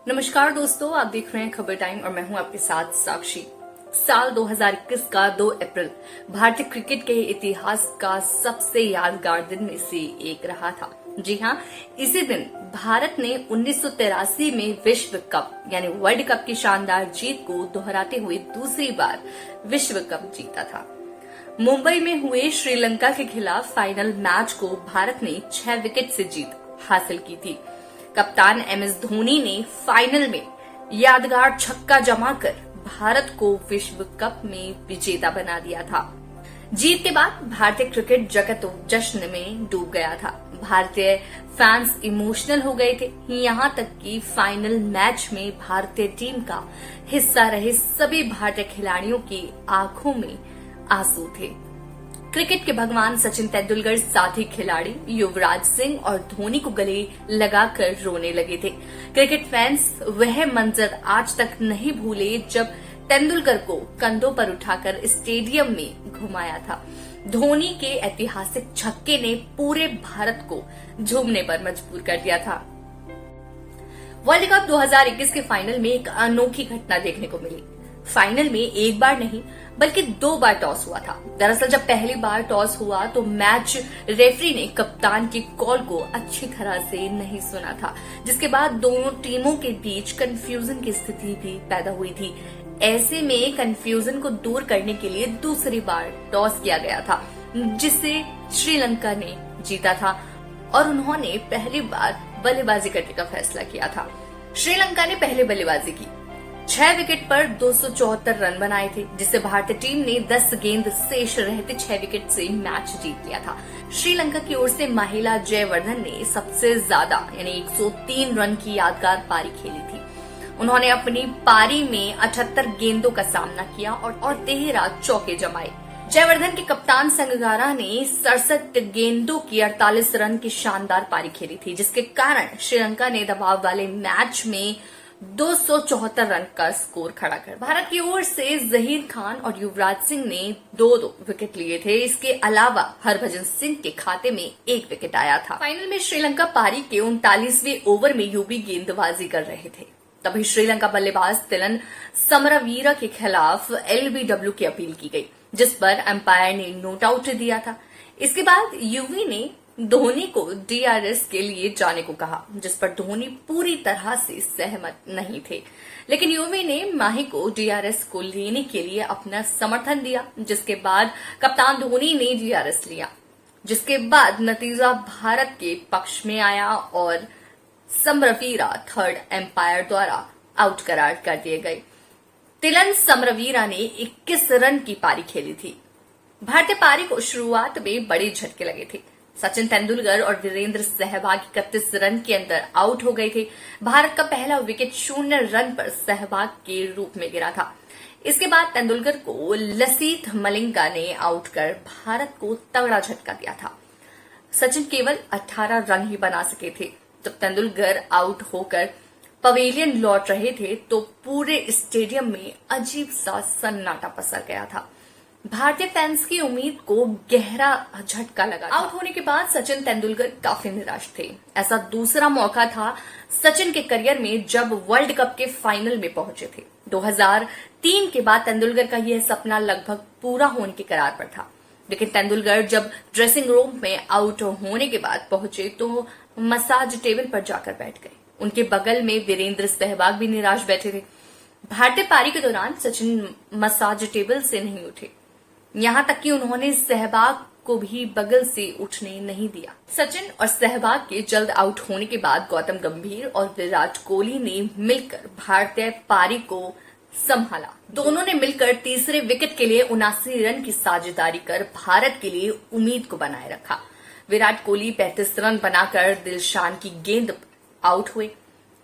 नमस्कार दोस्तों, आप देख रहे हैं खबर टाइम और मैं हूं आपके साथ साक्षी। साल 2021 का 2 अप्रैल भारतीय क्रिकेट के इतिहास का सबसे यादगार दिन में से एक रहा था। जी हां, इसी दिन भारत ने 1983 में विश्व कप यानी वर्ल्ड कप की शानदार जीत को दोहराते हुए दूसरी बार विश्व कप जीता था। मुंबई में हुए श्रीलंका के खिलाफ फाइनल मैच को भारत ने 6 विकेट से जीत हासिल की थी। कप्तान एमएस धोनी ने फाइनल में यादगार छक्का जमाकर भारत को विश्व कप में विजेता बना दिया था। जीत के बाद भारतीय क्रिकेट जगत जश्न में डूब गया था। भारतीय फैंस इमोशनल हो गए थे। यहां तक कि फाइनल मैच में भारतीय टीम का हिस्सा रहे सभी भारतीय खिलाड़ियों की आंखों में आंसू थे। क्रिकेट के भगवान सचिन तेंदुलकर साथी खिलाड़ी युवराज सिंह और धोनी को गले लगाकर रोने लगे थे। क्रिकेट फैंस वह मंजर आज तक नहीं भूले जब तेंदुलकर को कंधों पर उठाकर स्टेडियम में घुमाया था। धोनी के ऐतिहासिक छक्के ने पूरे भारत को झूमने पर मजबूर कर दिया था। वर्ल्ड कप 2021 के फाइनल में एक अनोखी घटना देखने को मिली। फाइनल में एक बार नहीं बल्कि 2 बार टॉस हुआ था। दरअसल जब पहली बार टॉस हुआ तो मैच रेफरी ने कप्तान की कॉल को अच्छी तरह से नहीं सुना था, जिसके बाद दोनों टीमों के बीच कंफ्यूजन की स्थिति भी पैदा हुई थी। ऐसे में कंफ्यूजन को दूर करने के लिए दूसरी बार टॉस किया गया था, जिसे श्रीलंका ने जीता था और उन्होंने पहली बार बल्लेबाजी करने का फैसला किया था। श्रीलंका ने पहले बल्लेबाजी की, 6 विकेट पर 274 रन बनाए थे, जिससे भारतीय टीम ने 10 गेंद शेष रहते 6 विकेट से मैच जीत लिया था। श्रीलंका की ओर से महिला जयवर्धन ने सबसे ज्यादा यानी 103 रन की यादगार पारी खेली थी। उन्होंने अपनी पारी में 78 गेंदों का सामना किया और 13 चौके जमाए। जयवर्धन के कप्तान संगकारा ने 67 गेंदों की 48 रन की शानदार पारी खेली थी, जिसके कारण श्रीलंका ने दबाव वाले मैच में 274 रन का स्कोर खड़ा कर भारत की ओर से जहीर खान और युवराज सिंह ने 2-2 विकेट लिए थे। इसके अलावा हरभजन सिंह के खाते में 1 विकेट आया था। फाइनल में श्रीलंका पारी के 39वें ओवर में यूवी गेंदबाजी कर रहे थे। तभी श्रीलंका बल्लेबाज तिलन समरवीरा के खिलाफ एलबीडब्ल्यू की अपील की गई, जिस पर अंपायर ने नोट आउट दिया था। इसके बाद यूवी ने धोनी को डीआरएस के लिए जाने को कहा, जिस पर धोनी पूरी तरह से सहमत नहीं थे, लेकिन यूवी ने माही को डीआरएस को लेने के लिए अपना समर्थन दिया, जिसके बाद कप्तान धोनी ने डीआरएस लिया, जिसके बाद नतीजा भारत के पक्ष में आया और समरवीरा थर्ड एम्पायर द्वारा आउट करार कर दिए गए। तिलन समरवीरा ने 21 रन की पारी खेली थी। भारतीय पारी को शुरुआत में बड़े झटके लगे थे। सचिन तेंदुलकर और वीरेंद्र सहवाग 31 रन के अंदर आउट हो गए थे। भारत का पहला विकेट 0 रन पर सहवाग के रूप में गिरा था। इसके बाद तेंदुलकर को लसिथ मलिंगा ने आउट कर भारत को तगड़ा झटका दिया था। सचिन केवल 18 रन ही बना सके थे। जब तेंदुलकर आउट होकर पवेलियन लौट रहे थे तो पूरे स्टेडियम में अजीब सा सन्नाटा पसर गया था। भारतीय फैंस की उम्मीद को गहरा झटका लगा। आउट होने के बाद सचिन तेंदुलकर काफी निराश थे। ऐसा दूसरा मौका था सचिन के करियर में जब वर्ल्ड कप के फाइनल में पहुंचे थे। 2003 के बाद तेंदुलकर का यह सपना लगभग पूरा होने के कगार पर था, लेकिन तेंदुलकर जब ड्रेसिंग रूम में आउट होने के बाद पहुंचे तो मसाज टेबल पर जाकर बैठ गए। उनके बगल में वीरेंद्र सहवाग भी निराश बैठे थे। भारतीय पारी के दौरान सचिन मसाज टेबल से नहीं उठे, यहां तक कि उन्होंने सहवाग को भी बगल से उठने नहीं दिया। सचिन और सहवाग के जल्द आउट होने के बाद गौतम गंभीर और विराट कोहली ने मिलकर भारतीय पारी को संभाला। दोनों ने मिलकर तीसरे विकेट के लिए 79 रन की साझेदारी कर भारत के लिए उम्मीद को बनाए रखा। विराट कोहली 35 रन बनाकर दिलशान की गेंद आउट हुए।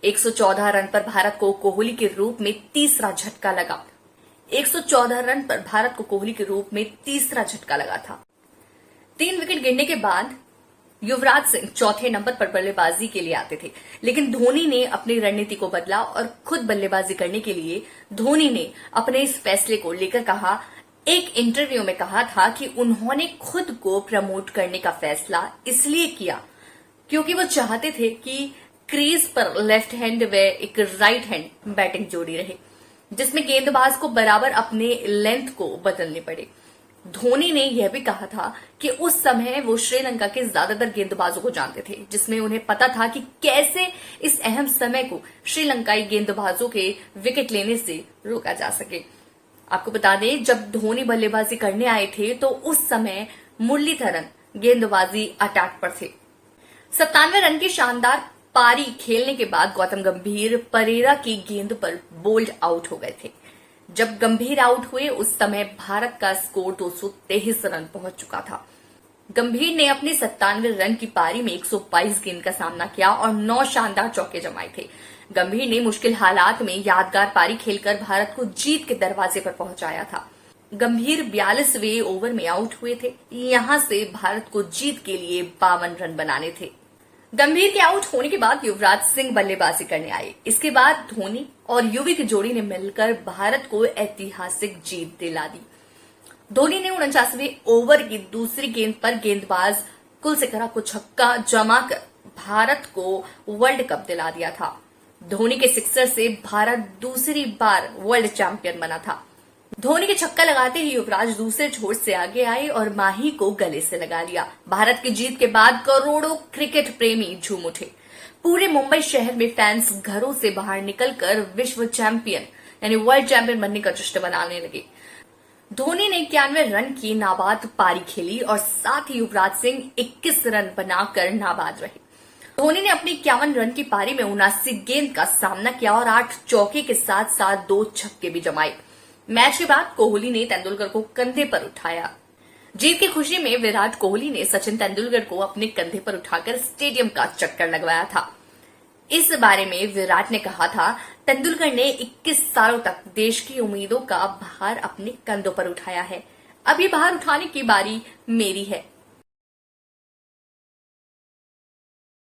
114 रन पर भारत को कोहली के रूप में तीसरा झटका लगा। 114 रन पर भारत को कोहली के रूप में तीसरा झटका लगा था। 3 विकेट गिरने के बाद युवराज सिंह चौथे नंबर पर बल्लेबाजी के लिए आते थे, लेकिन धोनी ने अपनी रणनीति को बदला और खुद बल्लेबाजी करने के लिए धोनी ने अपने इस फैसले को लेकर कहा, एक इंटरव्यू में कहा था कि उन्होंने खुद को प्रमोट करने का फैसला इसलिए किया क्योंकि वो चाहते थे कि क्रीज पर लेफ्ट हैंड व एक राइट हैंड बैटिंग जोड़ी रहे, जिसमें गेंदबाज को बराबर अपने लेंथ को बदलने पड़े। धोनी ने यह भी कहा था कि उस समय वो श्रीलंका के ज्यादातर गेंदबाजों को जानते थे, जिसमें उन्हें पता था कि कैसे इस अहम समय को श्रीलंकाई गेंदबाजों के विकेट लेने से रोका जा सके। आपको बता दें, जब धोनी बल्लेबाजी करने आए थे तो उस समय मुरलीधरन गेंदबाजी अटैक पर थे। 97 रन की शानदार पारी खेलने के बाद गौतम गंभीर परेरा की गेंद पर बोल्ड आउट हो गए थे। जब गंभीर आउट हुए उस समय भारत का स्कोर 223 रन पहुंच चुका था। गंभीर ने अपनी 97 रन की पारी में 122 गेंद का सामना किया और 9 शानदार चौके जमाए थे। गंभीर ने मुश्किल हालात में यादगार पारी खेलकर भारत को जीत के दरवाजे पर पहुंचाया था। गंभीर 42वें ओवर में आउट हुए थे। यहां से भारत को जीत के लिए 52 रन बनाने थे। गंभीर के आउट होने के बाद युवराज सिंह बल्लेबाजी करने आए। इसके बाद धोनी और युवी की जोड़ी ने मिलकर भारत को ऐतिहासिक जीत दिला दी। धोनी ने 49वें ओवर की दूसरी गेंद पर गेंदबाज कुलशेखर को छक्का जमाकर भारत को वर्ल्ड कप दिला दिया था। धोनी के सिक्सर से भारत दूसरी बार वर्ल्ड चैंपियन बना था। धोनी के छक्का लगाते ही युवराज दूसरे छोर से आगे आए और माही को गले से लगा लिया। भारत की जीत के बाद करोड़ों क्रिकेट प्रेमी झूम उठे। पूरे मुंबई शहर में फैंस घरों से बाहर निकलकर विश्व चैंपियन यानी वर्ल्ड चैंपियन बनने का जश्न मनाने लगे। धोनी ने 91 रन की नाबाद पारी खेली और साथ ही युवराज सिंह 21 रन बनाकर नाबाद रहे। धोनी ने अपनी 51 रन की पारी में 79 गेंद का सामना किया और 8 चौके के साथ साथ 2 छक्के भी जमाए। मैच के बाद कोहली ने तेंदुलकर को कंधे पर उठाया। जीत की खुशी में विराट कोहली ने सचिन तेंदुलकर को अपने कंधे पर उठाकर स्टेडियम का चक्कर लगवाया था। इस बारे में विराट ने कहा था, तेंदुलकर ने 21 सालों तक देश की उम्मीदों का भार अपने कंधों पर उठाया है। अब ये भार उठाने की बारी मेरी है।